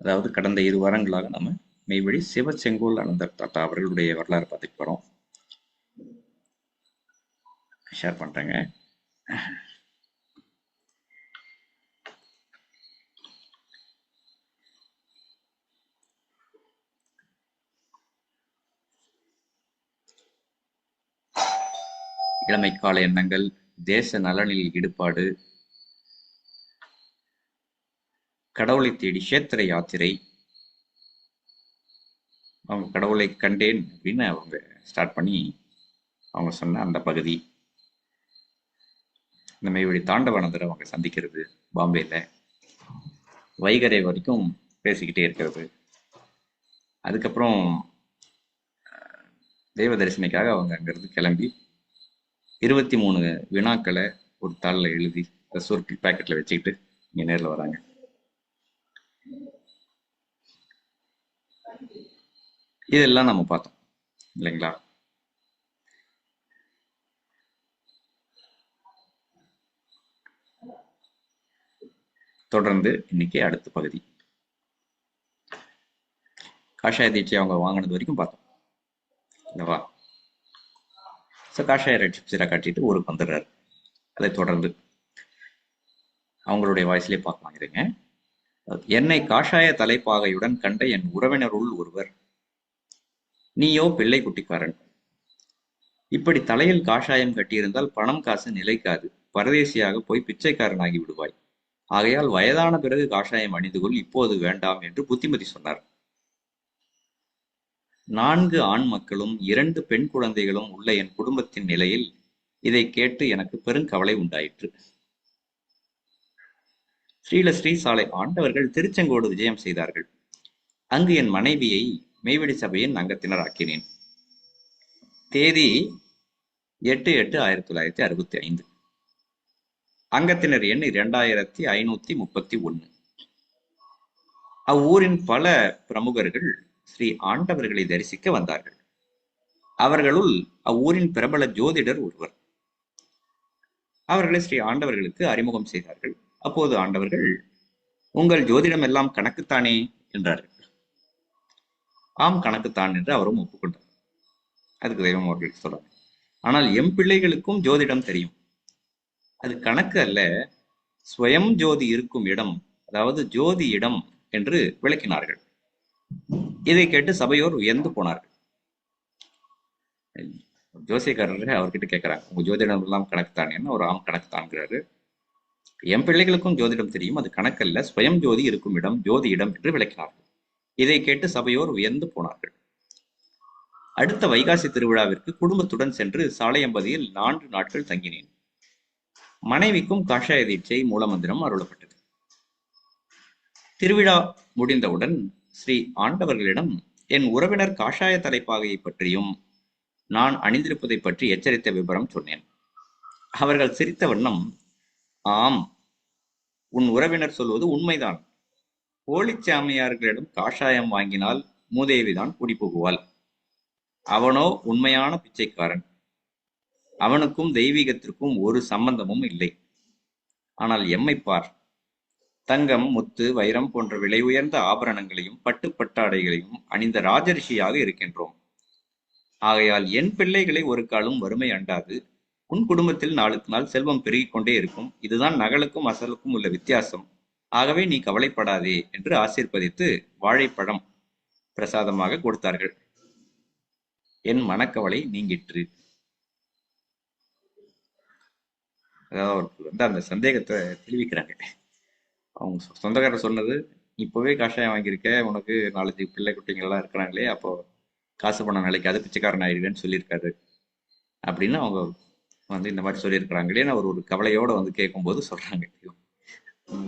அதாவது கடந்த 2 வாரங்களாக நம்ம மெய்வழி சிவச்செங்கோல் அனந்தர் தாத்தா அவர்களுடைய வரலாறு பார்த்துட்டு போகிறோம். ஷேர் பண்ணுறேங்க. இளமைக்கால எண்ணங்கள், தேச நலனில் ஈடுபாடு, கடவுளை தேடி கஷேத்திர யாத்திரை, அவங்க கடவுளை கண்டேன் அப்படின்னு அவங்க ஸ்டார்ட் பண்ணி அவங்க சொன்ன அந்த பகுதி. இந்த மெய்வழி தாண்டவானந்தரை அவங்க சந்திக்கிறது பாம்பேல, வைகரை வரைக்கும் பேசிக்கிட்டே இருக்கிறது. அதுக்கப்புறம் தெய்வ தரிசனைக்காக அவங்க அங்கிருந்து கிளம்பி 23 வினாக்களை ஒரு தாளில் எழுதி சுருட்டி பேக்கெட்ல வச்சுக்கிட்டு இங்க நேரில் வராங்க. இதெல்லாம் நம்ம பார்த்தோம் இல்லைங்களா? தொடர்ந்து இன்னைக்கு அடுத்த பகுதி காஷாய தீட்சை அவங்க வாங்கினது வரைக்கும் பார்த்தோம் இல்லவா? ஸோ காஷாய ரெட் சிப்ஸரை காட்டிட்டு ஊருக்கு வந்துடுறாரு. அதை தொடர்ந்து அவங்களுடைய வாய்ஸ்லேயே பார்க்கலாம். இருங்க. என்னை காஷாய தலைப்பாகையுடன் கண்ட என் உறவினருள் ஒருவர், நீயோ பிள்ளை குட்டிக்காரன். இப்படி தலையில் காஷாயம் கட்டியிருந்தால் பணம் காசு நிலைக்காது, பரதேசியாக போய் பிச்சைக்காரனாகி விடுவாய். ஆகையால் வயதான பிறகு காஷாயம் அணிந்து கொள், இப்போது வேண்டாம் என்று புத்திமதி சொன்னார். 4 ஆண் மக்களும் 2 பெண் குழந்தைகளும் உள்ள என் குடும்பத்தின் நிலையில் இதை கேட்டு எனக்கு பெருங்கவலை உண்டாயிற்று. ஸ்ரீலஸ்ரீ சாலை ஆண்டவர்கள் திருச்செங்கோடு விஜயம் செய்தார்கள். அங்கு என் மனைவியை மெய்வழி சபையின் அங்கத்தினர் ஆக்கினேன். தேதி 8/8/1965. அங்கத்தினர் எண் 2531. அவ்வூரின் பல பிரமுகர்கள் ஸ்ரீ ஆண்டவர்களை தரிசிக்க வந்தார்கள். அவர்களுள் அவ்வூரின் பிரபல ஜோதிடர் ஒருவர். அவர்களை ஸ்ரீ ஆண்டவர்களுக்கு அறிமுகம் செய்தார்கள். அப்போது ஆண்டவர்கள், உங்கள் ஜோதிடம் எல்லாம் கணக்குத்தானே என்றார்கள். ஆம், கணக்குத்தான் என்று அவரும் ஒப்புக்கொண்டார். அதுக்கு தெய்வம் அவர்களுக்கு சொல்றாங்க, ஆனால் எம் பிள்ளைகளுக்கும் ஜோதிடம் தெரியும். அது கணக்கு அல்ல, ஸ்வயம் ஜோதி இருக்கும் இடம், அதாவது ஜோதி இடம் என்று விளக்கினார்கள். இதை கேட்டு சபையோர் வியந்து போனார்கள். ஜோசியக்காரர் அவர்கிட்ட கேட்கிறாங்க, உங்க ஜோதிடம் எல்லாம் கணக்குத்தானேன்னு. ஒரு ஆம், கணக்குத்தான்கிறாரு. என் பிள்ளைகளுக்கும் ஜோதிடம் தெரியும், அது கணக்கல்ல, ஸ்வயம் ஜோதி இருக்கும் இடம், ஜோதி இடம் என்று விளக்கினார்கள். இதை கேட்டு சபையோர் வியந்து போனார்கள். அடுத்த வைகாசி திருவிழாவிற்கு குடும்பத்துடன் சென்று சாலையம்பதியில் 4 நாட்கள் தங்கினேன். மனைவிக்கும் காஷாய தீட்சை மூலமந்திரம் அருளப்பட்டது. திருவிழா முடிந்தவுடன் ஸ்ரீ ஆண்டவர்களிடம் என் உறவினர் காஷாய தலைப்பாகையை பற்றியும் நான் அணிந்திருப்பதை பற்றி எச்சரித்த விபரம் சொன்னேன். அவர்கள் சிரித்த வண்ணம், ஆம், உன் உறவினர் சொல்வது உண்மைதான். போலிச்சாமியார்களிடம் காஷாயம் வாங்கினால் மூதேவிதான் குடி புகுவாள். அவனோ உண்மையான பிச்சைக்காரன். அவனுக்கும் தெய்வீகத்திற்கும் ஒரு சம்பந்தமும் இல்லை. ஆனால் எம்மை பார், தங்கம், முத்து, வைரம் போன்ற விலை உயர்ந்த ஆபரணங்களையும் பட்டு பட்டாடைகளையும் அணிந்த ராஜரிஷியாக இருக்கின்றோம். ஆகையால் என் பிள்ளைகளை ஒரு காலம் வறுமை அண்டாது. உன் குடும்பத்தில் நாளுக்கு நாள் செல்வம் பெருகிக் கொண்டே இருக்கும். இதுதான் நகலுக்கும் அசலுக்கும் உள்ள வித்தியாசம். ஆகவே நீ கவலைப்படாதே என்று ஆசீர்வதித்து வாழைப்பழம் பிரசாதமாக கொடுத்தார்கள். என் மனக்கவலை நீங்கிற்று. அதாவது அவருக்கு அந்த சந்தேகத்தை தெளிவிக்கிறாங்க. அவங்க சொந்தக்காரர் சொன்னது, இப்பவே காஷாயம் வாங்கியிருக்க, உனக்கு 4 பிள்ளை குட்டிங்கள்லாம் இருக்கிறாங்களே, அப்போ காசு பணம் நிலைக்காது, பிச்சைக்காரன் ஆயிடுவேன்னு சொல்லியிருக்காரு அப்படின்னு அவங்க இந்த மாதிரி சொல்லியிருக்கிறாங்களேன்னு அவர் ஒரு கவலையோட கேட்கும்போது சொல்றாங்க,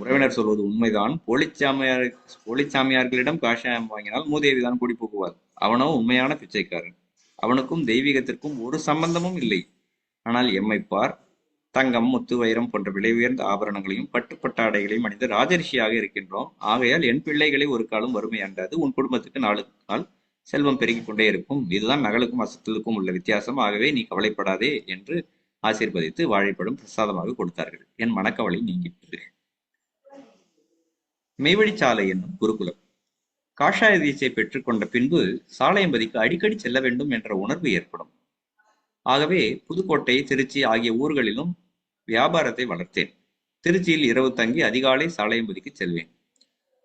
உறவினர் சொல்வது உண்மைதான். போலிச்சாமியார்களிடம் காஷாயம் வாங்கினால் மூதேவிதான் குடி புகுவார். அவனோ உண்மையான பிச்சைக்காரன். அவனுக்கும் தெய்வீகத்திற்கும் ஒரு சம்பந்தமும் இல்லை. ஆனால் எம்மை பார், தங்கம், முத்து, வைரம் போன்ற விலை உயர்ந்த ஆபரணங்களையும் பட்டுப்பட்டாடைகளையும் அணிந்து ராஜரிஷியாக இருக்கின்றோம். ஆகையால் என் பிள்ளைகளை ஒரு காலம் வறுமை அண்டாது. உன் குடும்பத்துக்கு நாளுக்கு நாள் செல்வம் பெருகிக் கொண்டே இருக்கும். இதுதான் நகலுக்கும் அசத்துக்கும் உள்ள வித்தியாசம். ஆகவே நீ கவலைப்படாதே என்று ஆசீர்வதித்து வாழைப்பழம் பிரசாதமாக கொடுத்தார்கள். என் மனக்கவலை நீங்கிற்று. மெய்வழிச்சாலை என்னும் குருகுலம் காஷாய தீட்சை பெற்றுக்கொண்ட பின்பு சாலையம்பதிக்கு அடிக்கடி செல்ல வேண்டும் என்ற உணர்வு ஏற்படும். ஆகவே புதுக்கோட்டை, திருச்சி ஆகிய ஊர்களிலும் வியாபாரத்தை வளர்த்தேன். திருச்சியில் இரவு தங்கி அதிகாலை சாலையம்பதிக்கு செல்வேன்.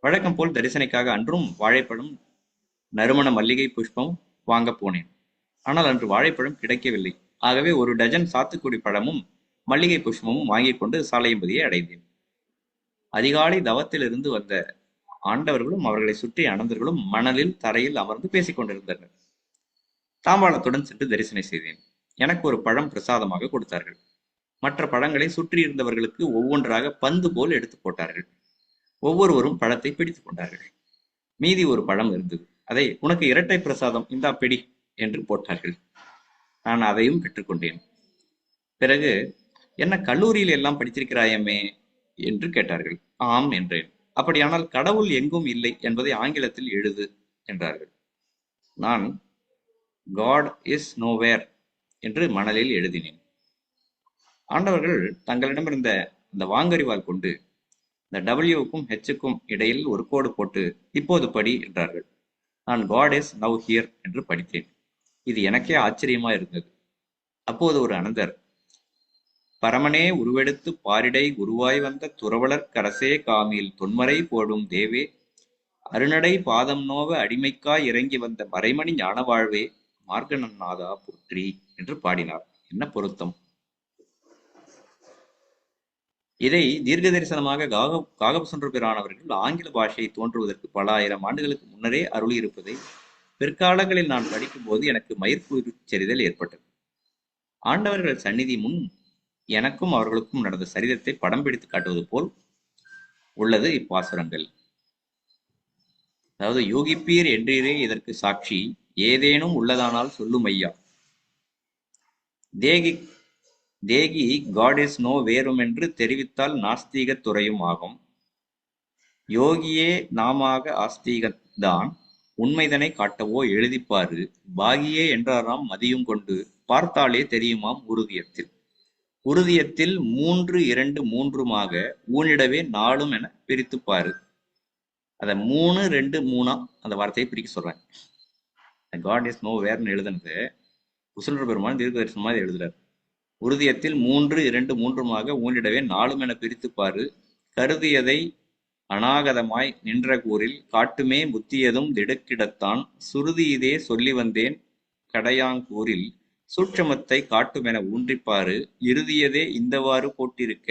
வழக்கம் போல் தரிசனைக்காக அன்றும் வாழைப்பழம், நறுமண மல்லிகை புஷ்பம் வாங்க போனேன். ஆனால் அன்று வாழைப்பழம் கிடைக்கவில்லை. ஆகவே ஒரு டஜன் சாத்துக்குடி பழமும் மல்லிகை புஷ்பமும் வாங்கிக் கொண்டு சாலையம்பதியை அடைந்தேன். அதிகாலை தவத்திலிருந்து வந்த ஆண்டவர்களும் அவர்களை சுற்றி அனந்தர்களும் மணலில் தரையில் அமர்ந்து பேசிக் கொண்டிருந்தனர். தாம்பாளத்துடன் சென்று தரிசனை செய்தேன். எனக்கு ஒரு பழம் பிரசாதமாக கொடுத்தார்கள். மற்ற பழங்களை சுற்றி இருந்தவர்களுக்கு ஒவ்வொன்றாக பந்து போல் எடுத்து போட்டார்கள். ஒவ்வொருவரும் பழத்தை பிடித்துக் கொண்டார்கள். மீதி ஒரு பழம் இருந்தது. அதை உனக்கு இரட்டை பிரசாதம், இந்தா பிடி என்று போட்டார்கள். நான் அதையும் பெற்றுக்கொண்டேன். பிறகு, என்ன கல்லூரியில் எல்லாம் படித்திருக்கிறாயம்மே என்று கேட்டார்கள். ஆம் என்றேன். அப்படியானால் கடவுள் எங்கும் இல்லை என்பதை ஆங்கிலத்தில் எழுது என்றார்கள். நான் காட் இஸ் நோவேர் என்று மணலில் எழுதினேன். ஆண்டவர்கள் தங்களிடமிருந்த இந்த வாங்கறிவால் கொண்டு இந்த டபிள்யூக்கும் ஹெச்சுக்கும் இடையில் ஒரு கோடு போட்டு இப்போது படி என்றார்கள். நான் காட் இஸ் நவ் ஹியர் என்று படித்தேன். இது எனக்கே ஆச்சரியமா இருந்தது. அப்போது ஒரு அனந்தர், பரமனே உருவெடுத்து பாரிடை குருவாய் வந்த துறவலர் கரசே காமில் தொன்மறை போடும் தேவே, அருணடை பாதம் நோவ அடிமைக்காய் இறங்கி வந்த மறைமணி ஞான வாழ்வே, மார்கநாதா போற்றி என்று பாடினார். என்ன பொருத்தம்! இதை தீர்க்க தரிசனமாக காகபசுன்ற பிரானவர்கள் ஆங்கில பாஷையை தோன்றுவதற்கு பல ஆயிரம் ஆண்டுகளுக்கு முன்னரே அருளி இருப்பதை பிற்காலங்களில் நான் படிக்கும் போது எனக்கு மயிர்கூச்செறிதல் ஏற்பட்டது. ஆண்டவர்கள் சந்நிதி முன் எனக்கும் அவர்களுக்கும் நடந்த சரிதத்தை படம் பிடித்து காட்டுவது போல் உள்ளது இப்பாசுரங்கள். அதாவது, யோகிப்பீர் என்றீரே இதற்கு சாட்சி, ஏதேனும் உள்ளதானால் சொல்லும் ஐயா. தேகி காட் இஸ் நோ வேறுமென்று தெரிவித்தால் நாஸ்திக துறையும் ஆகும். யோகியே நாமாக ஆஸ்திகத்தான், உண்மைதனை காட்டவோ எழுதிப்பாரு, பாகியே என்றாராம் மதியும் கொண்டு, பார்த்தாலே தெரியுமாம் உறுதியத்தில். உறுதியத்தில் 3 2 3மாக ஊனிடவே 4 என பிரித்துப்பாரு. அத 3 2 3 அந்த வார்த்தையை பிரிக்க சொல்றாங்க. காட் இஸ் நோ வேர்னு எழுதுனது குசுன்ற பெருமான் தீர்க்க தரிசனமா எழுதுறாரு. உறுதியத்தில் 3 2 3மாக ஊனிடவே 4 என பிரித்துப்பாரு, கருதியதை அநாகதமாய் நின்ற கூறில் காட்டுமே முத்தியதும் திடுக்கிடத்தான், சுருதி இதே சொல்லி வந்தேன் கடையாங்கூரில், சூட்சமத்தை காட்டுமென ஊன்றிப்பாரு, இறுதியதே இந்தவாறு போட்டிருக்க,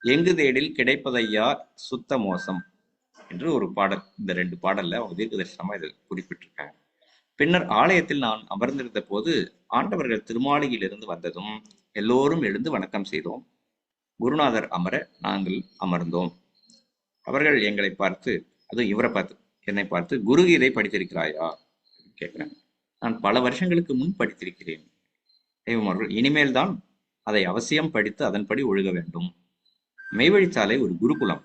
எங்கு தேடில் கிடைப்பதையா சுத்த மோசம் என்று ஒரு பாடல். இந்த 2 பாடல்ல அவங்க தீர்க்க தரிசனமா இதை குறிப்பிட்டிருக்காங்க. பின்னர் ஆலயத்தில் நான் அமர்ந்திருந்த போது ஆண்டவர்கள் திருமாளிகையிலிருந்து வந்ததும் எல்லோரும் எழுந்து வணக்கம் செய்தோம். குருநாதர் அமர நாங்கள் அமர்ந்தோம். அவர்கள் எங்களை பார்த்து, அதுவும் இவரை பார்த்து, என்னை பார்த்து, குருகீதை படித்திருக்கிறாயா கேட்கிறேன். நான் பல வருஷங்களுக்கு முன் படித்திருக்கிறேன். தெய்வம் அவர்கள், இனிமேல் தான் அதை அவசியம் படித்து அதன்படி ஒழுக வேண்டும். மெய்வழிச்சாலை ஒரு குருகுலம்.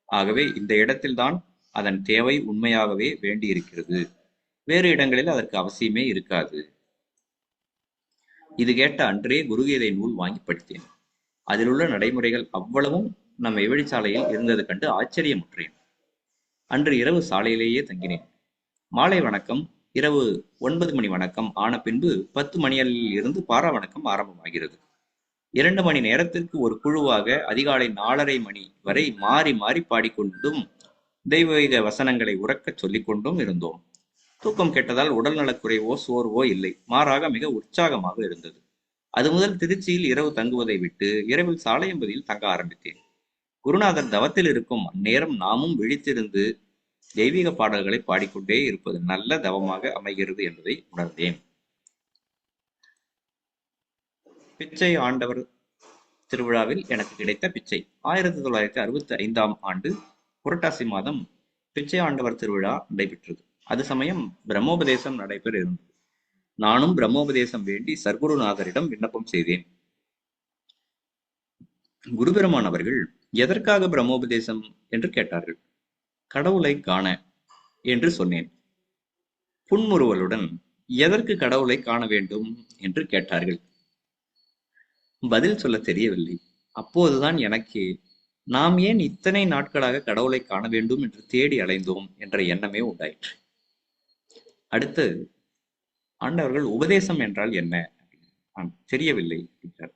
ஆகவே இந்த இடத்தில்தான் அதன் தேவை உண்மையாகவே வேண்டி இருக்கிறது. வேறு இடங்களில் அதற்கு அவசியமே இருக்காது. இது கேட்ட அன்றே குருகீதை நூல் வாங்கி படித்தேன். அதில் உள்ள நடைமுறைகள் அவ்வளவும் நம் மெய்வழிச்சாலையில் இருந்தது கண்டு ஆச்சரியமுற்றேன். அன்று இரவு சாலையிலேயே தங்கினேன். மாலை வணக்கம் இரவு 9 மணி வணக்கம் ஆன பின்பு 10 மணியில் இருந்து பாரா வணக்கம் ஆரம்பமாகிறது. 2 மணி நேரத்திற்கு ஒரு குழுவாக அதிகாலை 4:30 மணி வரை மாறி மாறி பாடிக்கொண்டும் தெய்வீக வசனங்களை உறக்கச் சொல்லிக் கொண்டும் இருந்தோம். தூக்கம் கெட்டதால் உடல் நலக்குறைவோ சோர்வோ இல்லை. மாறாக மிக உற்சாகமாக இருந்தது. அது முதல் திருச்சியில் இரவு தங்குவதை விட்டு இரவில் சாலையம்பதியில் தங்க ஆரம்பித்தேன். குருநாதர் தவத்தில் இருக்கும் அந்நேரம் நாமும் விழித்திருந்து தெய்வீக பாடல்களை பாடிக்கொண்டே இருப்பது நல்ல தவமாக அமைகிறது என்பதை உணர்ந்தேன். பிச்சை ஆண்டவர் திருவிழாவில் எனக்கு கிடைத்த பிச்சை. 1965ஆம் ஆண்டு புரட்டாசி மாதம் பிச்சை ஆண்டவர் திருவிழா நடைபெற்றது. அது சமயம் பிரம்மோபதேசம் நடைபெற இருந்தது. நானும் பிரம்மோபதேசம் வேண்டி சர்க்குருநாதரிடம் விண்ணப்பம் செய்தேன். குருபெருமான் அவர்கள் எதற்காக பிரம்மோபதேசம் என்று கேட்டார்கள். கடவுளை காண என்று சொன்னேன். புன்முறுவலுடன் எதற்கு கடவுளை காண வேண்டும் என்று கேட்டார்கள். பதில் சொல்ல தெரியவில்லை. அப்போதுதான் எனக்கு நாம் ஏன் இத்தனை நாட்களாக கடவுளை காண வேண்டும் என்று தேடி அலைந்தோம் என்ற எண்ணமே உண்டாயிற்று. அடுத்து ஆண்டவர்கள் உபதேசம் என்றால் என்ன தெரியவில்லை அப்படின்றார்.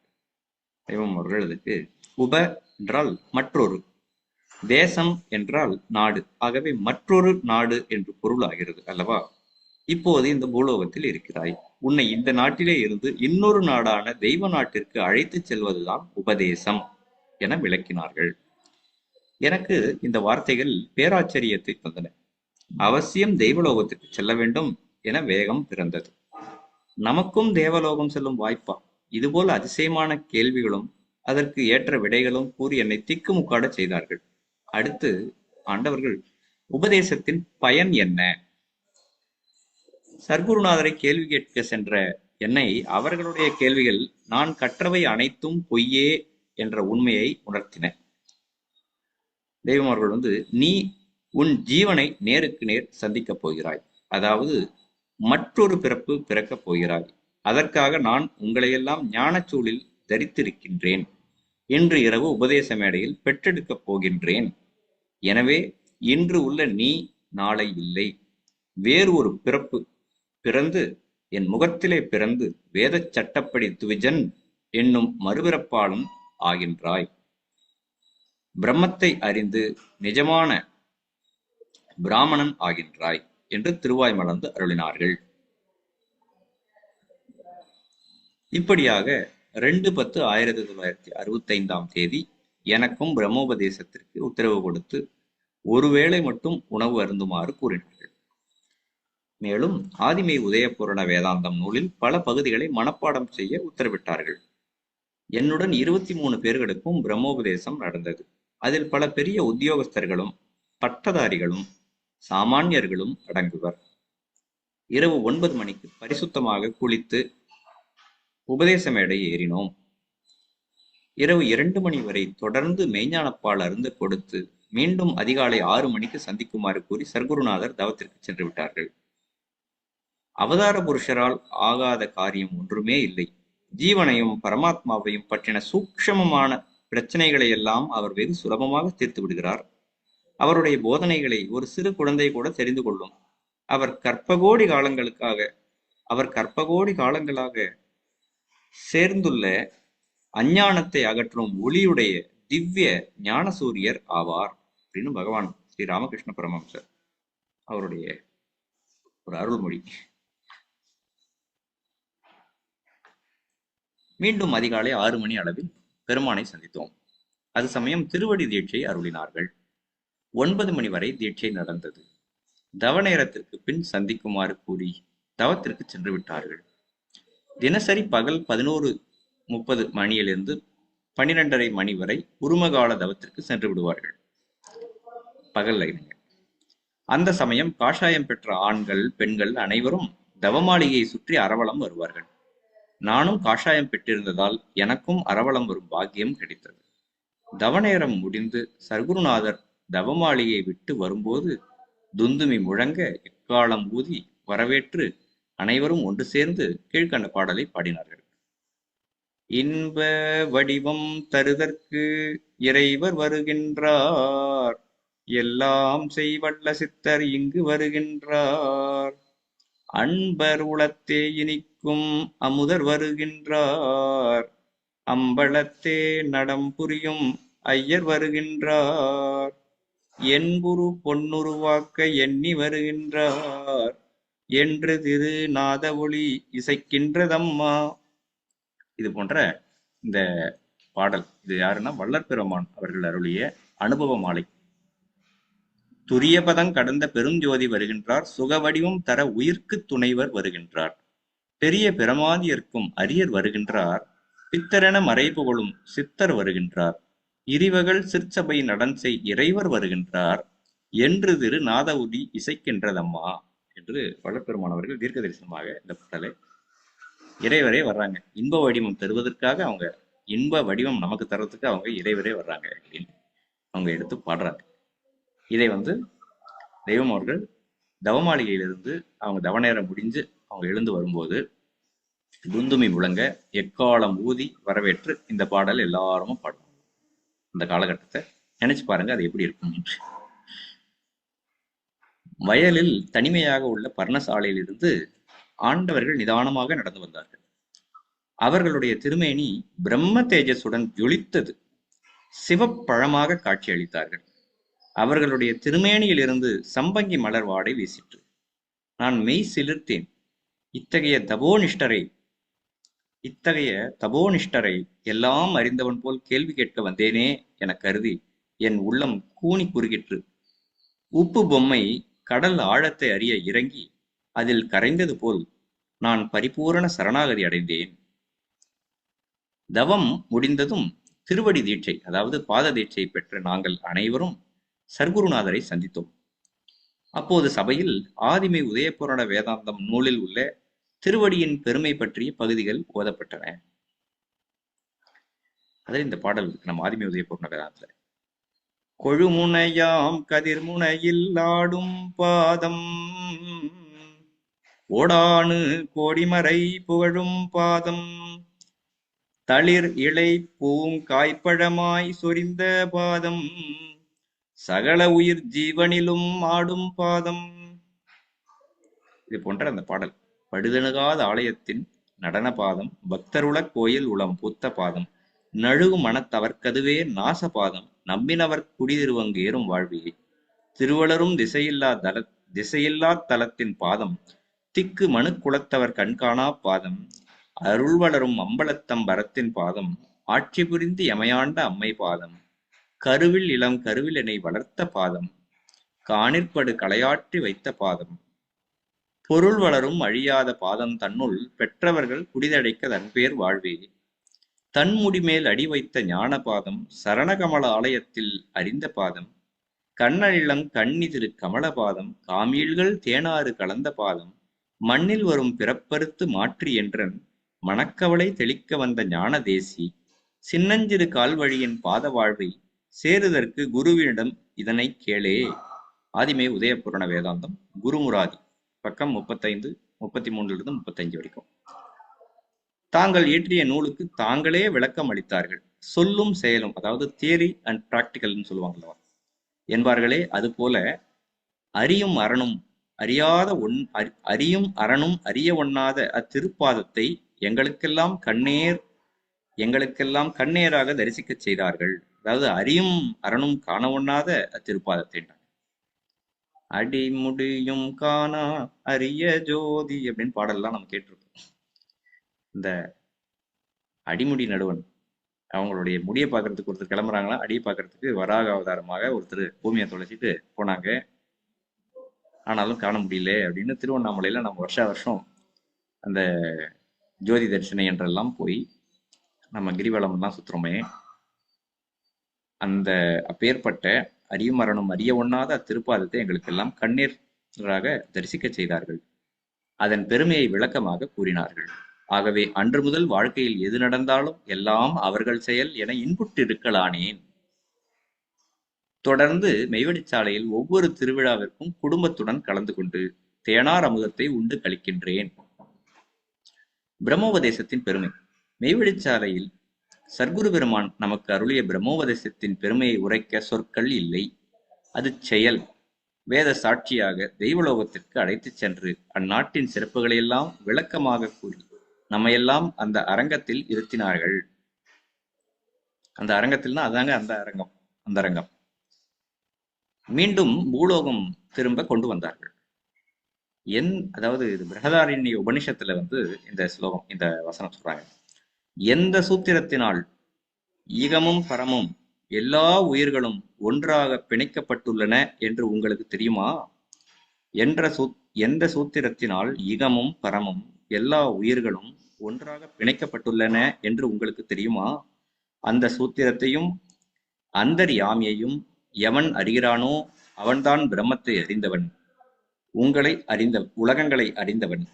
தெய்வம் அவர்கள் அதுக்கு உப என்றால் மற்றொரு, தேசம் என்றால் நாடு, ஆகவே மற்றொரு நாடு என்று பொருள் ஆகிறது அல்லவா. இப்போது இந்த பூலோகத்தில் இருக்கிறாய், உன்னை இந்த நாட்டிலே இருந்து இன்னொரு நாடான தெய்வ நாட்டிற்கு அழைத்து செல்வதுதான் உபதேசம் என விளக்கினார்கள். எனக்கு இந்த வார்த்தைகள் பேராச்சரியத்தை தந்தன. அவசியம் தெய்வலோகத்திற்கு செல்ல வேண்டும் என வேகம் பிறந்தது. நமக்கும் தேவலோகம் செல்லும் வாய்ப்பா? இதுபோல் அதிசயமான கேள்விகளும் அதற்கு ஏற்ற விடைகளும் கூறி என்னை திக்குமுக்காட செய்தார்கள். அடுத்து ஆண்டவர்கள் உபதேசத்தின் பயன் என்ன? சர்க்குருநாதரை கேள்வி கேட்க சென்ற என்னை அவர்களுடைய கேள்விகள் நான் கற்றவை அனைத்தும் பொய்யே என்ற உண்மையை உணர்த்தின. தெய்வம் அவர்கள் நீ உன் ஜீவனை நேருக்கு நேர் சந்திக்கப் போகிறாய், அதாவது மற்றொரு பிறப்பு பிறக்கப் போகிறாய். அதற்காக நான் உங்களையெல்லாம் ஞானச்சூழில் தரித்திருக்கின்றேன். இன்று இரவு உபதேச மேடையில் பெற்றெடுக்கப் போகின்றேன். எனவே இன்று உள்ள நீ நாளை இல்லை. வேறு ஒரு பிறப்பு பிறந்து என் முகத்திலே பிறந்து வேத சட்டப்படி துவிஜன் என்னும் மறுபிறப்பாளன் ஆகின்றாய். பிரம்மத்தை அறிந்து நிஜமான பிராமணன் ஆகின்றாய் என்று திருவாய் மலர்ந்து அருளினார்கள். இப்படியாக 2/10/1965 எனக்கும் பிரம்மோபதேசத்திற்கு உத்தரவு கொடுத்து ஒருவேளை மட்டும் உணவு அருந்துமாறு கூறினார்கள். மேலும் ஆதிமை உதயபூரண வேதாந்தம் நூலில் பல பகுதிகளை மனப்பாடம் செய்ய உத்தரவிட்டார்கள். என்னுடன் 23 பேர்களுக்கும் பிரம்மோபதேசம் நடந்தது. அதில் பல பெரிய உத்தியோகஸ்தர்களும் பட்டதாரிகளும் சாமானியர்களும் அடங்குவர். இரவு 9 மணிக்கு பரிசுத்தமாக குளித்து உபதேச மேடை ஏறினோம். இரவு 2 மணி வரை தொடர்ந்து மெய்ஞானப்பால் அருந்து கொடுத்து மீண்டும் அதிகாலை 6 மணிக்கு சந்திக்குமாறு கூறி சர்க்குருநாதர் தவத்திற்கு சென்று விட்டார்கள். அவதார புருஷரால் ஆகாத காரியம் ஒன்றுமே இல்லை. ஜீவனையும் பரமாத்மாவையும் பற்றின சூக்ஷமமான பிரச்சனைகளை எல்லாம் அவர் வெகு சுலபமாக தீர்த்து விடுகிறார். அவருடைய போதனைகளை ஒரு சிறு குழந்தை கூட தெரிந்து கொள்ளும். அவர் கற்பகோடி காலங்களாக சேர்ந்துள்ள அஞ்ஞானத்தை அகற்றும் ஒளியுடைய திவ்ய ஞானசூரியர் ஆவார் அப்படின்னு பகவான் ஸ்ரீ ராமகிருஷ்ண பரமஹம்சர் அவருடைய ஒரு அருள்மொழி. மீண்டும் அதிகாலை 6 மணி அளவில் பெருமானை சந்தித்தோம். அது சமயம் திருவடி தீட்சை அருளினார்கள். 9 மணி வரை தீட்சை நடந்தது. தவ நேரத்திற்கு பின் சந்திக்குமாறு கூறி தவத்திற்கு சென்று விட்டார்கள். தினசரி பகல் 11:30 மணியிலிருந்து 12:30 மணி வரை உருமகால தவத்திற்கு சென்று விடுவார்கள். பகல் அந்த சமயம் காஷாயம் பெற்ற ஆண்கள் பெண்கள் அனைவரும் தவமாளிகையை சுற்றி அரவலம் வருவார்கள். நானும் காஷாயம் பெற்றிருந்ததால் எனக்கும் அரவலம் வரும் பாக்கியம் கிடைத்தது. தவநேரம் முடிந்து சர்க்குருநாதர் தவமாளிகையை விட்டு வரும்போது துந்துமி முழங்க எக்காலம் ஊதி வரவேற்று அனைவரும் ஒன்று சேர்ந்து கீழ்கண்ட பாடலை பாடினார்கள். இன்ப வடிவம் தருதற்கு இறைவர் வருகின்றார், எல்லாம் செய்வல்ல சித்தர் இங்கு வருகின்றார். அன்பர் உளத்தே இனிக்கும் அமுதர் வருகின்றார், அம்பலத்தே நடம் புரியும் ஐயர் வருகின்றார். என்புரு பொன்னுருவாக்க எண்ணி வருகின்றார், என்று திரு நாத ஒளி இசைக்கின்றதம்மா. இது போன்ற இந்த பாடல், இது யாருன்னா வள்ளற்பெருமான் அவர்கள் அருளிய அனுபவ மாலை. துரிய பதம் கடந்த பெருஞ்சோதி வருகின்றார், சுகவடிவம் தர உயிர்க்கு துணைவர் வருகின்றார். பெரிய பிரமாதியர்க்கும் அரியர் வருகின்றார், பித்தரென மறைபுகழும் சித்தர் வருகின்றார். இரிவகள் சிற்சபை நடன்செய் இறைவர் வருகின்றார், என்று திரு நாத ஒலி இசைக்கின்றதம்மா என்று வள்ளற்பெருமான் அவர்கள் தீர்க்க தரிசனமாக இந்த பாடலை இறைவரே வர்றாங்க. இன்ப வடிவம் தருவதற்காக அவங்க, இன்ப வடிவம் நமக்கு தர்றதுக்கு அவங்க இறைவரே வர்றாங்க அப்படின்னு அவங்க எடுத்து பாடுறாங்க. இதை தெய்வம் அவர்கள் தவமாளிகையிலிருந்து அவங்க தவநேரம் முடிஞ்சு அவங்க எழுந்து வரும்போது துந்துமி முழங்க எக்காலம் ஊதி வரவேற்று இந்த பாடல் எல்லாரும் பாடுவாங்க. அந்த காலகட்டத்தை நினைச்சு பாருங்க அது எப்படி இருக்கும் என்று. வயலில் தனிமையாக உள்ள பர்ணசாலையில் இருந்து ஆண்டவர்கள் நிதானமாக நடந்து வந்தார்கள். அவர்களுடைய திருமேனி பிரம்ம தேஜஸுடன் ஜொலித்தது. சிவப்பழமாக காட்சியளித்தார்கள். அவர்களுடைய திருமேனியிலிருந்து சம்பங்கி மலர் வாடை வீசிற்று. நான் மெய் சிலிர்த்தேன். இத்தகைய தபோனிஷ்டரை எல்லாம் அறிந்தவன் போல் கேள்வி கேட்க வந்தேனே என கருதி என் உள்ளம் கூனி குறுகிற்று. உப்பு பொம்மை கடல் ஆழத்தை அறிய இறங்கி அதில் கரைந்தது போல் நான் பரிபூரண சரணாகதி அடைந்தேன். தவம் முடிந்ததும் திருவடி தீட்சை, அதாவது பாத தீட்சை பெற்ற நாங்கள் அனைவரும் சர்க்குருநாதரை சந்தித்தோம். அப்போது சபையில் ஆதிமை உதயபுராண வேதாந்தம் நூலில் உள்ள திருவடியின் பெருமை பற்றிய பகுதிகள் ஓதப்பட்டன. அதில் இந்த பாடல் இருக்கு நம்ம ஆதிமை உதயபுராண வேதாந்தத்துல. கொழுமுனையாம் கதிர்முனையில் ஆடும் பாதம், ஓடானு கோடிமறை புகழும் பாதம், தளிர் இலை பூங்காய்ப்பழமாய் சொரிந்த பாதம், சகல உயிர் ஜீவனிலும் ஆடும் பாதம். இது போன்ற அந்த பாடல். படுதணுகாத ஆலயத்தின் நடன பாதம், பக்தருள கோயில் உளம் பூத்த பாதம், நழுகு மனத்தவர்க்கதுவே நாச பாதம், நம்பினவர் குடிதிருவங்கேறும் வாழ்வியே, திருவளரும் திசையில்லா தலத்தின் பாதம், திக்கு மனு குலத்தவர் கண்காணா பாதம், அருள் வளரும் அம்பலத்தம் பரத்தின் பாதம், ஆட்சி புரிந்து எமையாண்ட அம்மை பாதம், கருவில் இளம் கருவில் என்னை வளர்த்த பாதம், காணிற்படு களையாற்றி வைத்த பாதம், பொருள் வளரும் அழியாத பாதம் தன்னுள் பெற்றவர்கள் குடிதடைக்க தன்பேர் வாழ்வே, தன்முடிமேல் அடி வைத்த ஞான பாதம், சரணகமல ஆலயத்தில் அறிந்த பாதம், கண்ணனிளம் கண்ணி திரு கமல பாதம், காமீள்கள் தேனாறு கலந்த பாதம், மண்ணில் வரும் பிறப்பறுத்து மாற்றி என்றன் மணக்கவலை தெளிக்க வந்த ஞான தேசி, சின்னஞ்சிறு கால்வழியின் பாத வாழ்வை சேருதற்கு குருவினிடம் இதனை கேளே. ஆதிமே உதயபுராண வேதாந்தம், குருமுராதி, பக்கம் 35, 33 35 வரைக்கும். தாங்கள் இயற்றிய நூலுக்கு தாங்களே விளக்கம் அளித்தார்கள். சொல்லும் செயலும், அதாவது தியரி அண்ட் பிராக்டிக்கல்னு சொல்லுவாங்களா என்பார்களே, அதுபோல அறியும் அரணும் அறிய ஒண்ணாத அத்திருப்பாதத்தை எங்களுக்கெல்லாம் கண்ணேராக தரிசிக்க செய்தார்கள். அதாவது அறியும் அரணும் காண ஒண்ணாத அத்திருப்பாதத்தை அடிமுடியும் காணா அரிய ஜோதி அப்படின்னு பாடல்லாம் நம்ம கேட்டிருக்கோம். இந்த அடிமுடி நடுவன் அவங்களுடைய முடியை பார்க்கறதுக்கு ஒருத்தர் கிளம்புறாங்களா, அடியை பார்க்கறதுக்கு வராக அவதாரமாக ஒருத்தர் பூமியை தொலைச்சிட்டு போனாங்க. ஆனாலும் காண முடியல அப்படின்னு திருவண்ணாமலையில நம்ம வருஷம் அந்த ஜோதி தரிசனை என்றெல்லாம் போய் நம்ம கிரிவலம் எல்லாம் சுத்துறோமே, அந்த அப்பேற்பட்ட அறியுமரணும் அறிய ஒண்ணாத அத்திருப்பாதத்தை எங்களுக்கெல்லாம் கண்ணீராக தரிசிக்க செய்தார்கள். அதன் பெருமையை விளக்கமாக கூறினார்கள். ஆகவே அன்று முதல் வாழ்க்கையில் எது நடந்தாலும் எல்லாம் அவர்கள் செயல் என இன்புற்றிருக்கலானேன். தொடர்ந்து மெய்வெளிச்சாலையில் ஒவ்வொரு திருவிழாவிற்கும் குடும்பத்துடன் கலந்து கொண்டு தேனார் அமுதத்தை உண்டு கழிக்கின்றேன். பிரம்மோபதேசத்தின் பெருமை. மெய்வெளிச்சாலையில் சர்க்குரு பெருமான் நமக்கு அருளிய பிரம்மோபதேசத்தின் பெருமையை உரைக்க சொற்கள் இல்லை. அது செயல். வேத சாட்சியாக தெய்வலோகத்திற்கு அழைத்துச் சென்று அந்நாட்டின் சிறப்புகளையெல்லாம் விளக்கமாக கூறி நம்மையெல்லாம் அந்த அரங்கத்தில் இருத்தினார்கள். அந்த அரங்கத்தில்னா அதாங்க அந்த அரங்கம். மீண்டும் பூலோகம் திரும்ப கொண்டு வந்தார்கள். அதாவது இது பிரகதாரண்ய உபனிஷத்துல இந்த ஸ்லோகம், இந்த வசனம் சொல்றாங்க. எந்த சூத்திரத்தினால் ஈகமும் பரமும் எல்லா உயிர்களும் ஒன்றாக பிணைக்கப்பட்டுள்ளன என்று உங்களுக்கு தெரியுமா? எந்த சூத்திரத்தினால் ஈகமும் பரமும் எல்லா உயிர்களும் ஒன்றாக பிணைக்கப்பட்டுள்ளன என்று உங்களுக்கு தெரியுமா? அந்த சூத்திரத்தையும் அந்தர்யாமியையும் எவன் அறிகிறானோ அவன்தான் பிரம்மத்தை அறிந்தவன், உலகங்களை அறிந்தவன்,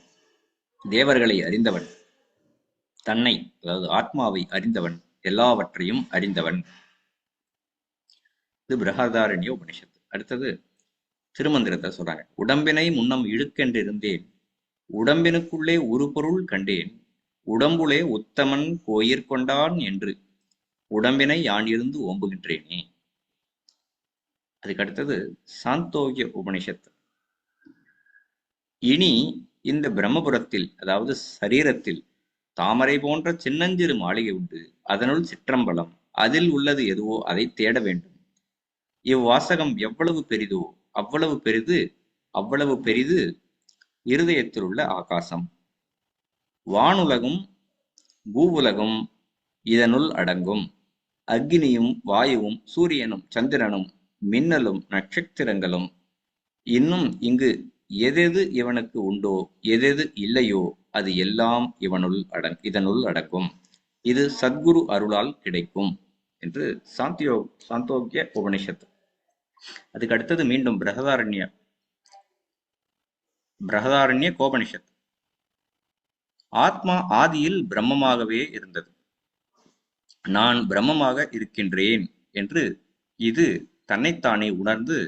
தேவர்களை அறிந்தவன், தன்னை, அதாவது ஆத்மாவை அறிந்தவன், எல்லாவற்றையும் அறிந்தவன். இது பிரகதாரண்ய உபனிஷத்து. அடுத்தது திருமந்திரத்தை சொல்றாங்க. உடம்பினை முன்னம் இழுக்கென்றிருந்தேன், உடம்பினுக்குள்ளே ஒரு பொருள் கண்டேன், உடம்புலே உத்தமன் கோயிற் கொண்டான் என்று உடம்பினை யான் இருந்து ஓம்புகின்றேனே. அதுக்கு அடுத்தது சாந்தோக்கிய உபனிஷத். இனி இந்த பிரம்மபுரத்தில், அதாவது சரீரத்தில் தாமரை போன்ற சின்னஞ்சிறு மாளிகை உண்டு. அதனுள் சிற்றம்பலம். அதில் உள்ளது எதுவோ அதை தேட வேண்டும். இவ்வாசகம் எவ்வளவு பெரிதோ அவ்வளவு பெரிது இருதயத்தில் உள்ள ஆகாசம். வானுலகும் பூவுலகும் இதனுள் அடங்கும். அக்னியும் வாயுவும் சூரியனும் சந்திரனும் மின்னலும் நட்சத்திரங்களும் இன்னும் இங்கு எதெது இவனுக்கு உண்டோ எதெது இல்லையோ அது எல்லாம் இதனுள் அடங்கும். இது சத்குரு அருளால் கிடைக்கும் என்று சாந்தோக்கிய உபனிஷத்து. அதுக்கு அடுத்தது மீண்டும் பிரகதாரண்ய கோபனிஷத். ஆத்மா ஆதியில் பிரம்மமாகவே இருந்தது. நான் பிரம்மமாக இருக்கின்றேன் என்று இது தன்னைத்தானே உணர்ந்து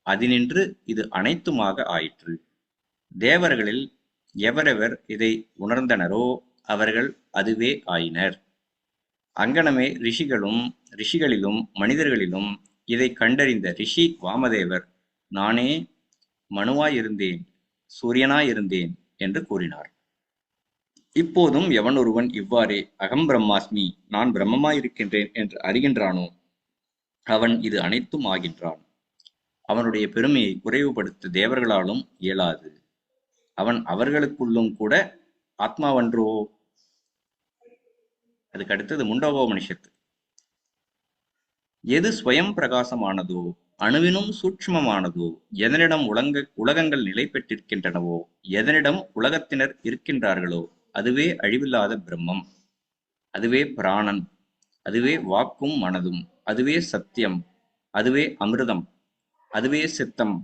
அதினின்று இது அனைத்துமாக ஆயிற்று. தேவர்களில் எவரெவர் இதை உணர்ந்தனரோ அவர்கள் அதுவே ஆயினர். அங்கனமே ரிஷிகளிலும் மனிதர்களிலும் இதை கண்டறிந்த ரிஷி வாமதேவர் நானே மனுவாயிருந்தேன், சூரியனாயிருந்தேன் என்று கூறினார். இப்போதும் எவன் ஒருவன் இவ்வாறே அகம் பிரம்மாஸ்மி, நான் பிரம்மமாயிருக்கின்றேன் என்று அறிகின்றானோ அவன் இது அனைத்தும் ஆகின்றான். அவனுடைய பெருமையை குறைவுபடுத்த தேவர்களாலும் இயலாது. அவன் அவர்களுக்குள்ளும் கூட ஆத்மாவன்றோ. அதுக்கு அடுத்தது முண்டகோபனிஷத்து. எது ஸ்வயம் பிரகாசமானதோ, அணுவினும் சூட்சுமமானதோ, எதனிடம் உலகங்கள் நிலை பெற்றிருக்கின்றனவோ, எதனிடம் உலகத்தினர் இருக்கின்றார்களோ அதுவே அழிவில்லாத பிரம்மம். அதுவே பிராணன். அதுவே வாக்கும் மனதும். அதுவே சத்தியம். அதுவே அமிர்தம். அதுவே சித்தம்.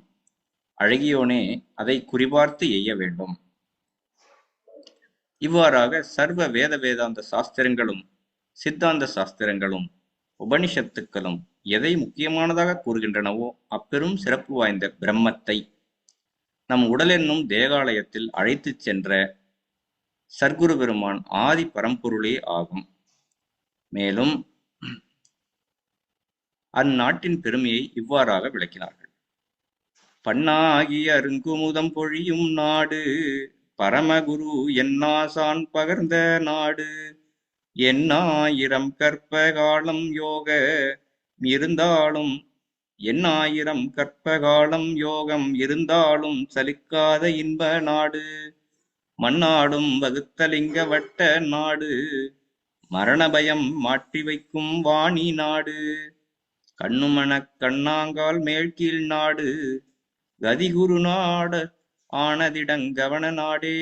அழகியோனே அதை குறிபார்த்து எய்ய வேண்டும். இவ்வாறாக சர்வ வேதாந்த சாஸ்திரங்களும் சித்தாந்த சாஸ்திரங்களும் உபனிஷத்துக்களும் எதை முக்கியமானதாக கூறுகின்றனவோ அப்பெரும் சிறப்பு வாய்ந்த பிரம்மத்தை நம் உடல் என்னும் தேகாலயத்தில் அழைத்துச் சென்ற சர்க்குரு பெருமான் ஆதி பரம்பொருளே ஆகும். மேலும் அந்நாட்டின் பெருமையை இவ்வாறாக விளக்கினார்கள். பண்ணாகி அருங்குமுதம் பொழியும் நாடு, பரமகுரு என்னாசான் பகர்ந்த நாடு, எண்ணாயிரம் கற்ப காலம் யோகம் இருந்தாலும் சலிக்காத இன்ப நாடு, மண்ணாடும் வகுத்தலிங்க வட்ட நாடு, மரண பயம் மாற்றி வைக்கும் வாணி நாடு, கண்ணுமணக் கண்ணாங்கால் மேல்கீழ் நாடு, கதிகுரு நாடு ஆனதிடங்கவன நாடே.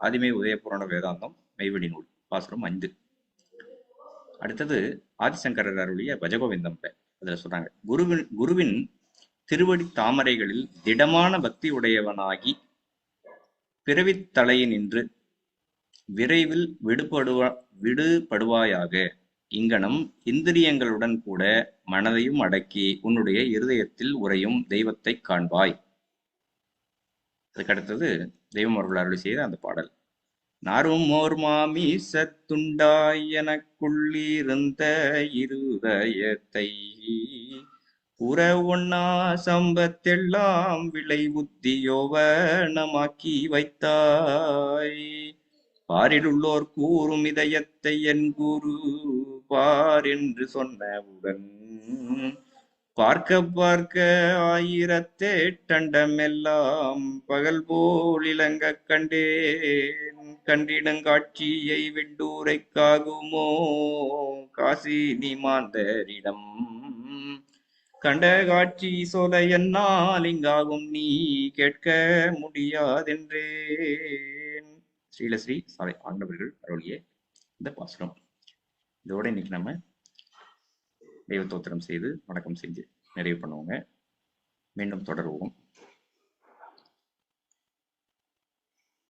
ஆதிமை உதயபுராண வேதாந்தம் மெய்வெளி நூல் பாசுரம் 5. அடுத்தது ஆதிசங்கரர் அருளிய பஜகோவிந்தம். அதுல சொல்றாங்க, குருவின் திருவடி தாமரைகளில் திடமான பக்தி உடையவனாகி பிறவித் தலையினின்று விரைவில் விடுபடுவாயாக. இங்கனம் இந்திரியங்களுடன் கூட மனதையும் அடக்கி உன்னுடைய இருதயத்தில் உறையும் தெய்வத்தை காண்பாய். அதுக்கடுத்தது தெய்வம் அவர்கள் அருளி செய்த அந்த பாடல். நாரும் ஓர் மாமீசத்துண்டாய் எனக்குள்ளிருந்த இருதயத்தை உற ஒன்னா சம்பத்தெல்லாம் விளை புத்தியோவனமாக்கி வைத்தாய். பாரிலுள்ளோர் கூறும் இதயத்தை என் குரு பார் என்று சொன்னவுடன் பார்க்க ஆயிரத்தேட்டண்டமெல்லாம் பகல் போல் இளங்க கண்டேன். கண்டிடங்காட்சியை வெண்டூரைக்காகுமோ காசி நீ மாந்தரிடம் கண்ட காட்சி சோத என்னால் இங்காகும் நீ கேட்க முடியாதென்றேன். ஸ்ரீலஸ்ரீ சாலை ஆண்டவர்கள் அருளிய இந்த பாசுரம். இதோட இன்னைக்கு நம்ம தெய்வத்தோத்திரம் செய்து வணக்கம் செஞ்சு நிறைவு பண்ணுவோங்க. மீண்டும் தொடருவோம்.